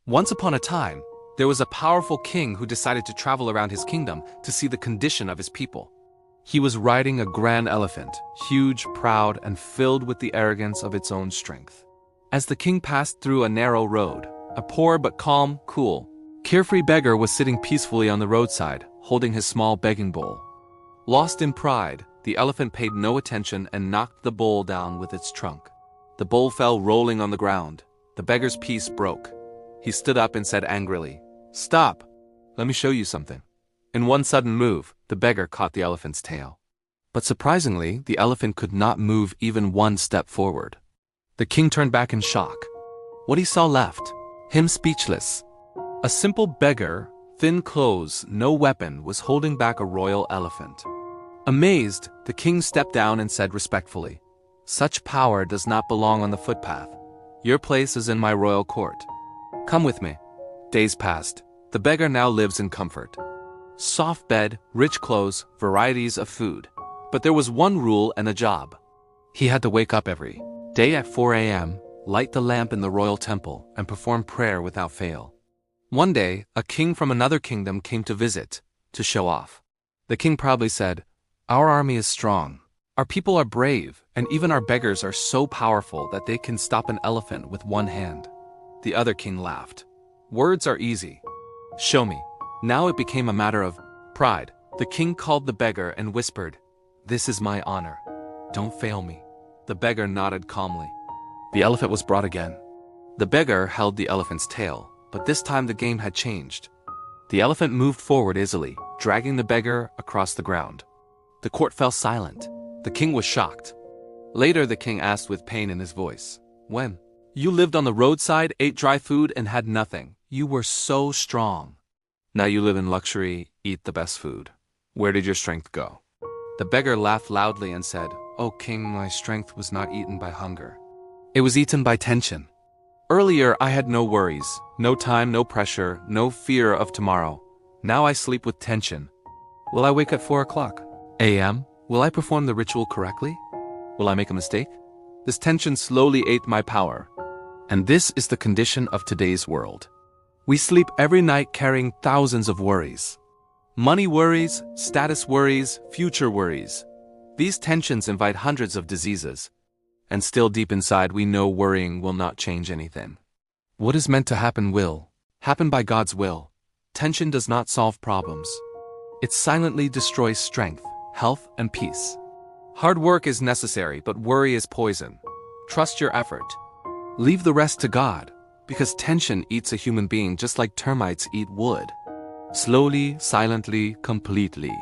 Once upon a time, there was a powerful king who decided to travel around his kingdom to see the condition of his people. He was riding a grand elephant, huge, proud, and filled with the arrogance of its own strength. As the king passed through a narrow road, a poor but calm, cool, carefree beggar was sitting peacefully on the roadside, holding his small begging bowl. Lost in pride, the elephant paid no attention and knocked the bowl down with its trunk. The bowl fell rolling on the ground. The beggar's peace broke. He stood up and said angrily, "Stop! Let me show you something." In one sudden move, the beggar caught the elephant's tail. But surprisingly, the elephant could not move even one step forward. The king turned back in shock. What he saw left him speechless. A simple beggar, thin clothes, no weapon, was holding back a royal elephant. Amazed, the king stepped down and said respectfully, "Such power does not belong on the footpath. Your place is in my royal court. Come with me." Days passed. The beggar now lives in comfort. Soft bed, rich clothes, varieties of food. But there was one rule and a job. He had to wake up every day at 4 a.m., light the lamp in the royal temple, and perform prayer without fail. One day, a king from another kingdom came to visit, to show off. The king proudly said, "Our army is strong. Our people are brave, and even our beggars are so powerful that they can stop an elephant with one hand." The other king laughed. "Words are easy. Show me." Now it became a matter of pride. The king called the beggar and whispered, "This is my honor. Don't fail me." The beggar nodded calmly. The elephant was brought again. The beggar held the elephant's tail, but this time the game had changed. The elephant moved forward easily, dragging the beggar across the ground. The court fell silent. The king was shocked. Later the king asked with pain in his voice, "When you lived on the roadside, ate dry food, and had nothing, you were so strong. Now you live in luxury, eat the best food. Where did your strength go?" The beggar laughed loudly and said, "O king, my strength was not eaten by hunger. It was eaten by tension. Earlier I had no worries, no time, no pressure, no fear of tomorrow. Now I sleep with tension. Will I wake at 4 o'clock a.m.? Will I perform the ritual correctly? Will I make a mistake? This tension slowly ate my power." And this is the condition of today's world. We sleep every night carrying thousands of worries. Money worries, status worries, future worries. These tensions invite hundreds of diseases. And still deep inside we know worrying will not change anything. What is meant to happen will happen by God's will. Tension does not solve problems. It silently destroys strength, health, and peace. Hard work is necessary, but worry is poison. Trust your effort. Leave the rest to God, because tension eats a human being just like termites eat wood. Slowly, silently, completely.